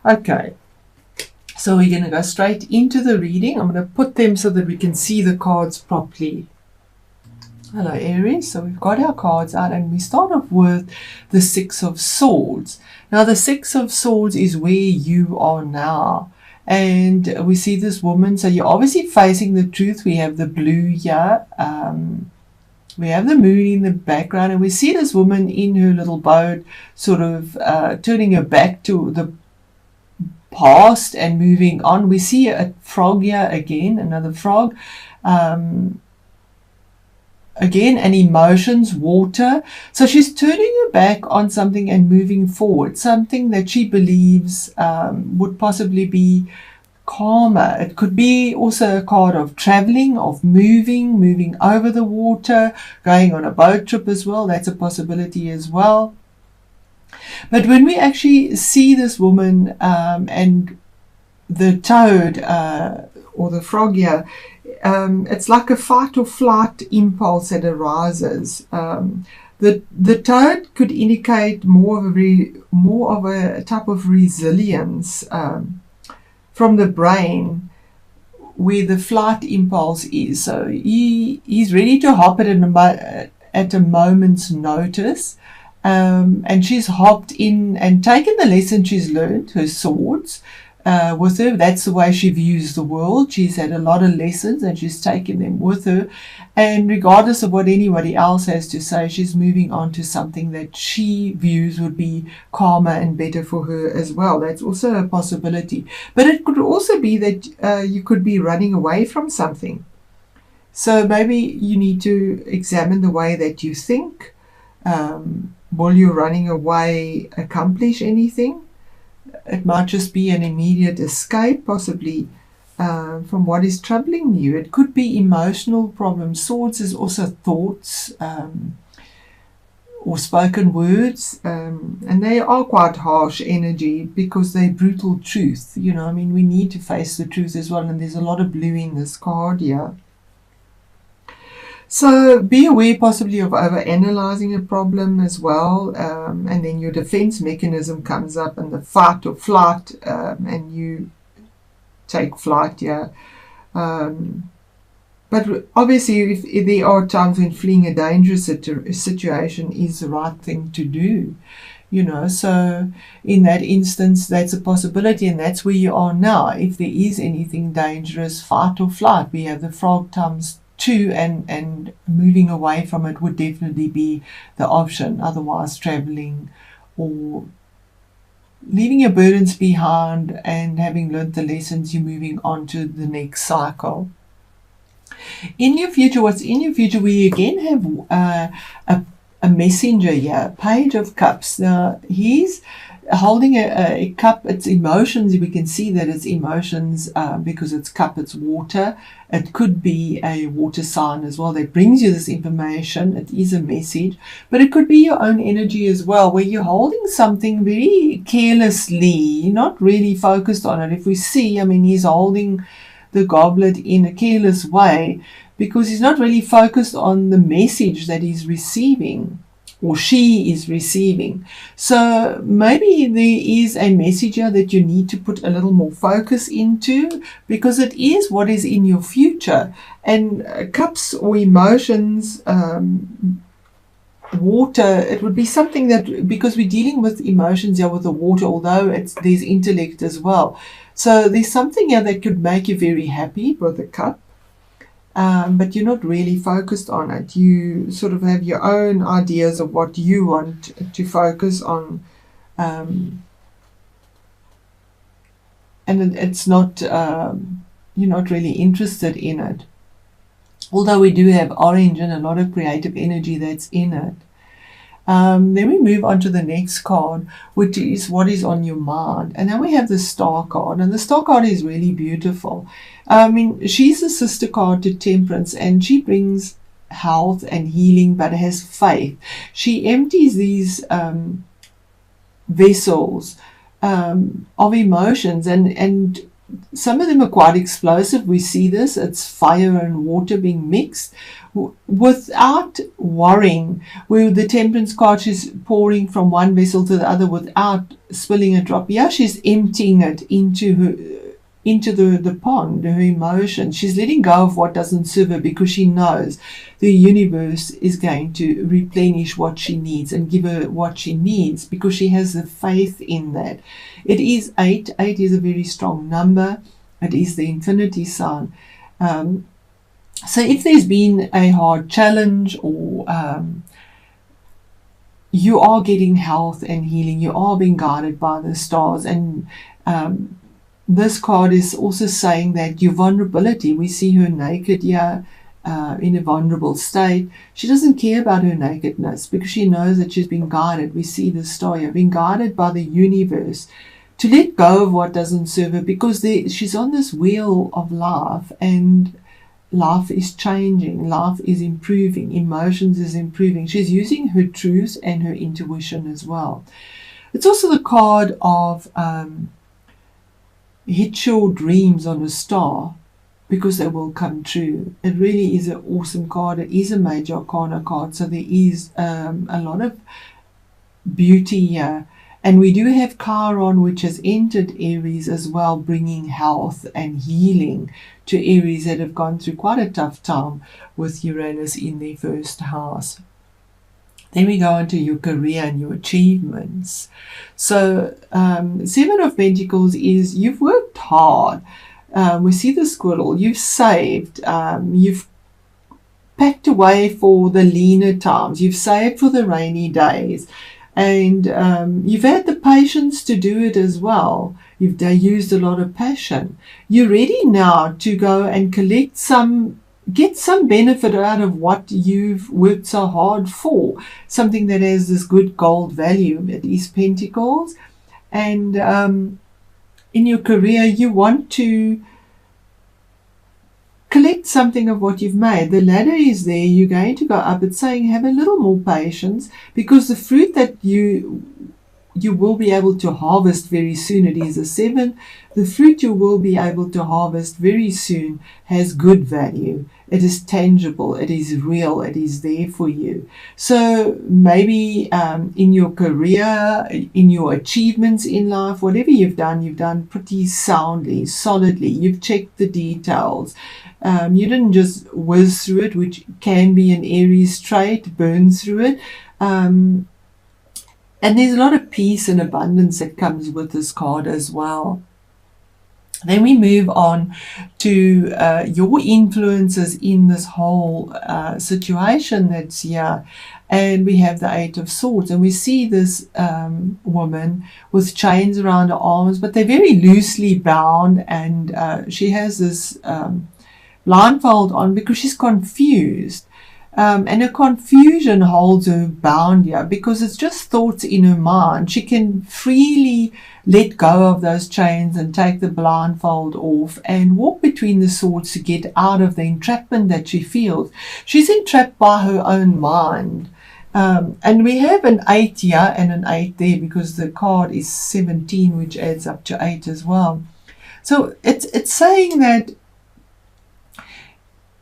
Okay, so we're going to go straight into the reading. I'm going to put them so that we can see the cards properly. Hello Aries, so we've got our cards out and we start off with the Six of Swords. Now the Six of Swords is where you are now, and we see this woman, so you're obviously facing the truth. We have the blue here, we have the moon in the background, and we see this woman in her little boat sort of turning her back to the past and moving on. We see a frog here again, another frog. Again, and emotions, water. So she's turning her back on something and moving forward, something that she believes would possibly be calmer. It could be also a card of traveling, of moving over the water, going on a boat trip as well. That's a possibility as well. But when we actually see this woman and the toad or the frog here, it's like a fight or flight impulse that arises. The toad could indicate more of a type of resilience from the brain, where the flight impulse is. So he's ready to hop at a moment's notice. And she's hopped in and taken the lesson she's learned, her swords, with her. That's the way she views the world. She's had a lot of lessons and she's taken them with her. And regardless of what anybody else has to say, she's moving on to something that she views would be calmer and better for her as well. That's also a possibility. But it could also be that you could be running away from something. So maybe you need to examine the way that you think. Will you running away accomplish anything? It might just be an immediate escape, possibly from what is troubling you. It could be emotional problems. Swords is also thoughts or spoken words, and they are quite harsh energy because they're brutal truth. You know, I mean, we need to face the truth as well, and there's a lot of blue in this card here. So be aware possibly of over-analyzing a problem as well, and then your defense mechanism comes up and the fight or flight, and you take flight here. But obviously if there are times when fleeing a dangerous situation is the right thing to do. You know, so in that instance, that's a possibility, and that's where you are now. If there is anything dangerous, fight or flight, we have the frog times 2, and moving away from it would definitely be the option. Otherwise, traveling or leaving your burdens behind and having learned the lessons, you're moving on to the next cycle. In your future, what's in your future, we again have a messenger here, Page of Cups. Now, he's holding a cup. It's emotions. We can see that it's emotions because it's cup, it's water. It could be a water sign as well that brings you this information. It is a message, but it could be your own energy as well, where you're holding something very carelessly. You're not really focused on it. If we see, I mean, he's holding the goblet in a careless way because he's not really focused on the message that he's receiving, or she is receiving. So maybe there is a message here that you need to put a little more focus into, because it is what is in your future. And cups or emotions, water, it would be something that, because we're dealing with emotions here with the water, although there's intellect as well. So there's something here that could make you very happy with the cup. But you're not really focused on it. You sort of have your own ideas of what you want to focus on. And it's not, you're not really interested in it. Although we do have orange and a lot of creative energy that's in it. Then we move on to the next card, which is what is on your mind. And then we have the Star card. And the Star card is really beautiful. I mean, she's a sister card to Temperance, and she brings health and healing, but has faith. She empties these vessels of emotions, and some of them are quite explosive. We see this. It's fire and water being mixed without worrying. Where the Temperance card, she's pouring from one vessel to the other without spilling a drop. Yeah, she's emptying it into the pond, her emotions. She's letting go of what doesn't serve her because she knows the universe is going to replenish what she needs and give her what she needs because she has the faith in that. It is 8. 8 is a very strong number. It is the infinity sign. So if there's been a hard challenge or you are getting health and healing, you are being guided by the stars, and this card is also saying that your vulnerability, we see her naked here in a vulnerable state. She doesn't care about her nakedness because she knows that she's been guided. We see the star here, being guided by the universe to let go of what doesn't serve her because she's on this wheel of life, and life is changing, life is improving, emotions is improving. She's using her truth and her intuition as well. It's also the card of hit your dreams on a star because they will come true. It really is an awesome card. It is a major arcana card, so there is a lot of beauty here. And we do have Chiron, which has entered Aries as well, bringing health and healing to Aries that have gone through quite a tough time with Uranus in their first house. Then we go into your career and your achievements. So 7 of Pentacles is you've worked hard. We see the squirrel. You've saved. You've packed away for the leaner times. You've saved for the rainy days. And you've had the patience to do it as well. You've used a lot of passion. You're ready now to go and get some benefit out of what you've worked so hard for. Something that has this good gold value. It is Pentacles. And in your career, you want to collect something of what you've made. The ladder is there. You're going to go up. It's saying have a little more patience because the fruit that you will be able to harvest very soon, it is a 7. The fruit you will be able to harvest very soon has good value. It is tangible. It is real. It is there for you. So maybe in your career, in your achievements in life, whatever you've done pretty soundly, solidly. You've checked the details. You didn't just whiz through it, which can be an Aries trait, burn through it. And there's a lot of peace and abundance that comes with this card as well. Then we move on to your influences in this whole situation that's here. And we have the 8 of Swords. And we see this woman with chains around her arms, but they're very loosely bound. And she has this blindfold on because she's confused. And her confusion holds her bound here because it's just thoughts in her mind. She can freely let go of those chains and take the blindfold off and walk between the swords to get out of the entrapment that she feels. She's entrapped by her own mind. And we have an 8 here and an 8 there because the card is 17, which adds up to 8 as well. So it's saying that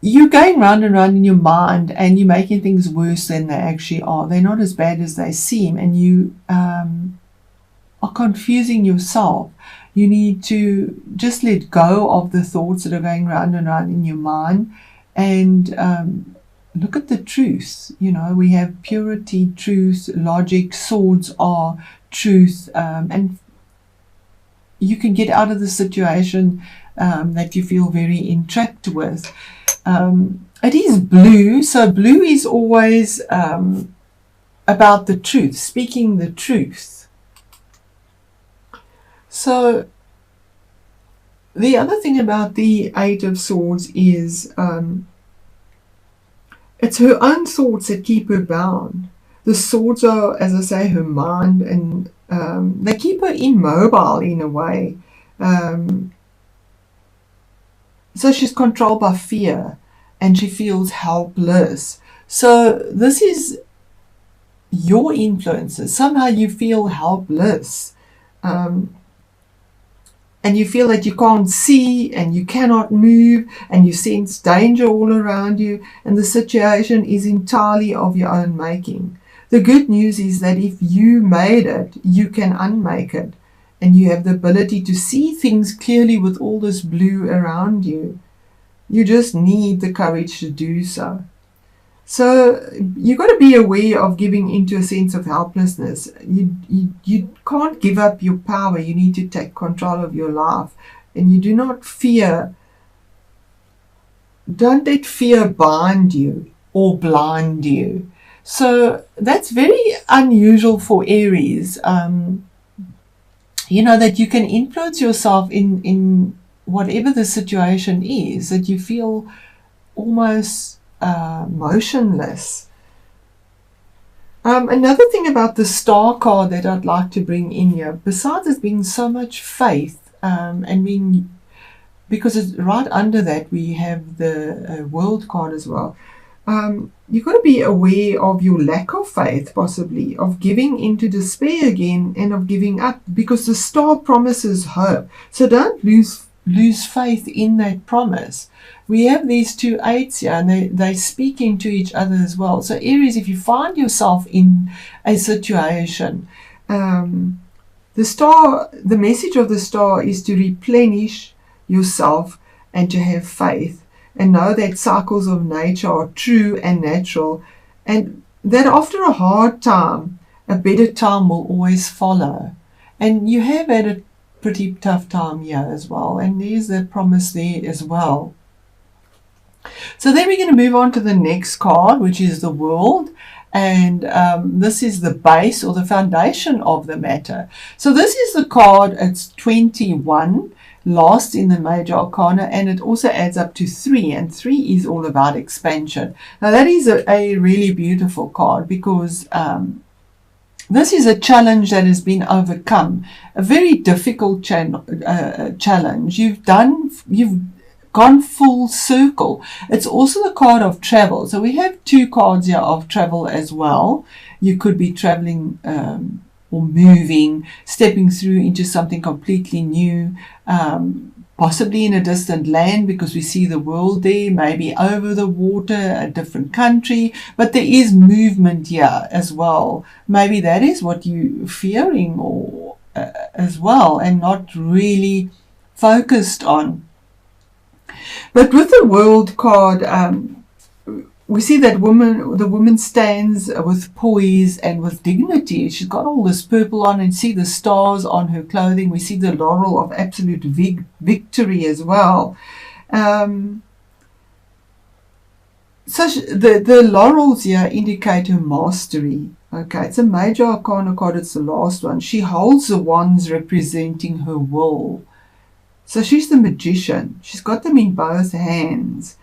you're going round and round in your mind and you're making things worse than they actually are. They're not as bad as they seem, and you are confusing yourself. You need to just let go of the thoughts that are going round and round in your mind and look at the truth. You know, we have purity, truth, logic. Swords are truth, and you can get out of the situation that you feel very entrapped with. It is blue, so blue is always about the truth, speaking the truth. So the other thing about the 8 of Swords is it's her own thoughts that keep her bound. The swords are, as I say, her mind, and they keep her immobile in a way. So she's controlled by fear and she feels helpless. So this is your influences. Somehow you feel helpless. and you feel that you can't see and you cannot move and you sense danger all around you, and the situation is entirely of your own making. The good news is that if you made it, you can unmake it, and you have the ability to see things clearly with all this blue around you. You just need the courage to do so. So you've got to be aware of giving into a sense of helplessness. You can't give up your power. You need to take control of your life. And you do not fear. Don't let fear bind you or blind you. So that's very unusual for Aries. That you can influence yourself in whatever the situation is, that you feel almost motionless. Another thing about the star card that I'd like to bring in here, besides it being so much faith, and being, because it's right under that we have the world card as well. You've got to be aware of your lack of faith, possibly, of giving into despair again and of giving up, because the star promises hope. So don't lose faith in that promise. We have these two eights here, and they speak into each other as well. So Aries, if you find yourself in a situation, the message of the star is to replenish yourself and to have faith, and know that cycles of nature are true and natural, and that after a hard time, a better time will always follow. And you have had a pretty tough time here as well, and there's that promise there as well. So then we're going to move on to the next card, which is the World, and this is the base or the foundation of the matter. So this is the card, it's 21, last in the major arcana, and it also adds up to 3, and 3 is all about expansion. Now that is a really beautiful card, because this is a challenge that has been overcome, a very difficult challenge. You've gone full circle. It's also the card of travel. So we have 2 cards here of travel as well. You could be traveling or moving, stepping through into something completely new, possibly in a distant land, because we see the world there, maybe over the water, a different country, but there is movement here as well. Maybe that is what you're fearing or as well, and not really focused on. But with the World card, we see that the woman stands with poise and with dignity. She's got all this purple on, and see the stars on her clothing. We see the laurel of absolute victory as well. So the laurels here indicate her mastery. Okay, it's a major arcana card. It's the last one. She holds the wands representing her will. So she's the magician. She's got them in both hands.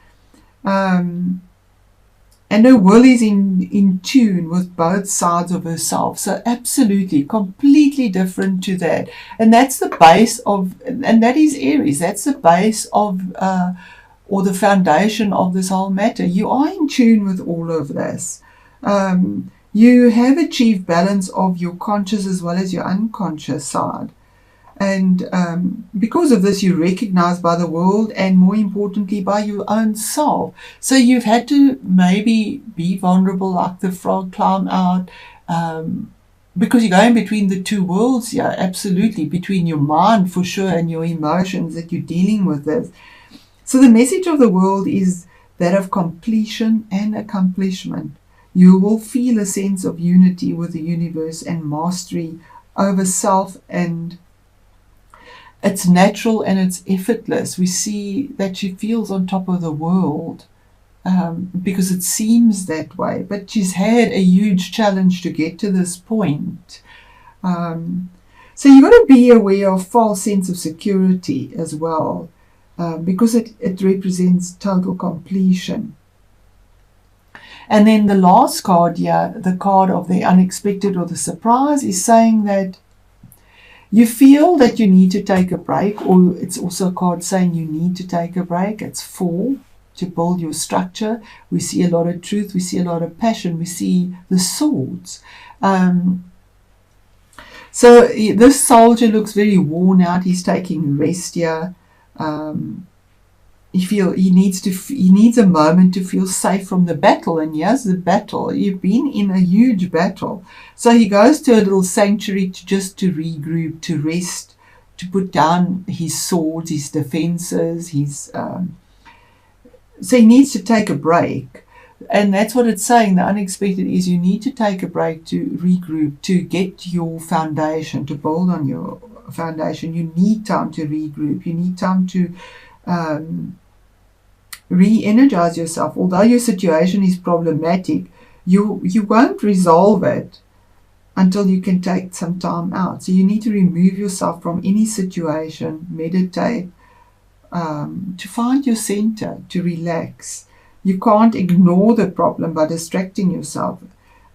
And her will is in tune with both sides of herself. So absolutely, completely different to that. And that's the base of, and that is Aries. That's the base of, or the foundation of this whole matter. You are in tune with all of this. You have achieved balance of your conscious as well as your unconscious side. And because of this, you're recognized by the world, and more importantly by your own self. So you've had to maybe be vulnerable, like the frog, climb out, because you're going between the 2 worlds here, absolutely, between your mind for sure and your emotions that you're dealing with this. So the message of the world is that of completion and accomplishment. You will feel a sense of unity with the universe and mastery over self, and it's natural and it's effortless. We see that she feels on top of the world because it seems that way. But she's had a huge challenge to get to this point. So you've got to be aware of false sense of security as well, because it represents total completion. And then the last card here, the card of the unexpected or the surprise, is saying that you feel that you need to take a break, or it's also a card saying you need to take a break. It's 4, to build your structure. We see a lot of truth. We see a lot of passion. We see the swords. So this soldier looks very worn out. He's taking rest here. He needs a moment to feel safe from the battle, and here's the battle. You've been in a huge battle, so he goes to a little sanctuary to regroup, to rest, to put down his swords, his defenses, so he needs to take a break. And that's what it's saying. The unexpected is you need to take a break to regroup, to get your foundation, to build on your foundation. You need time to regroup. You need time to re-energize yourself. Although your situation is problematic, you won't resolve it until you can take some time out. So you need to remove yourself from any situation, meditate, to find your center, to relax. You can't ignore the problem by distracting yourself.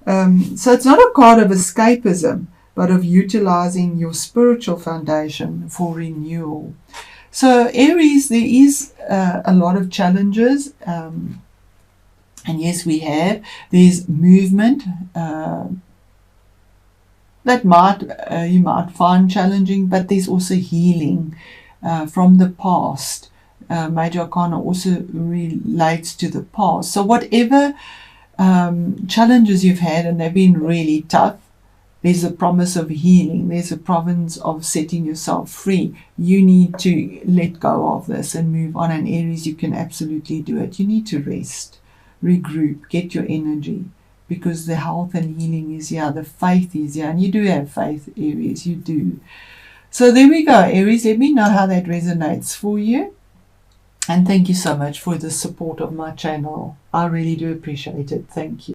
So it's not a card of escapism, but of utilizing your spiritual foundation for renewal. So Aries, there is a lot of challenges. And yes, there's movement that you might find challenging, but there's also healing from the past. Major Arcana also relates to the past. So whatever challenges you've had, and they've been really tough, there's a promise of healing. There's a province of setting yourself free. You need to let go of this and move on. And Aries, you can absolutely do it. You need to rest, regroup, get your energy, because the health and healing is here. The faith is here. And you do have faith, Aries. You do. So there we go, Aries. Let me know how that resonates for you. And thank you so much for the support of my channel. I really do appreciate it. Thank you.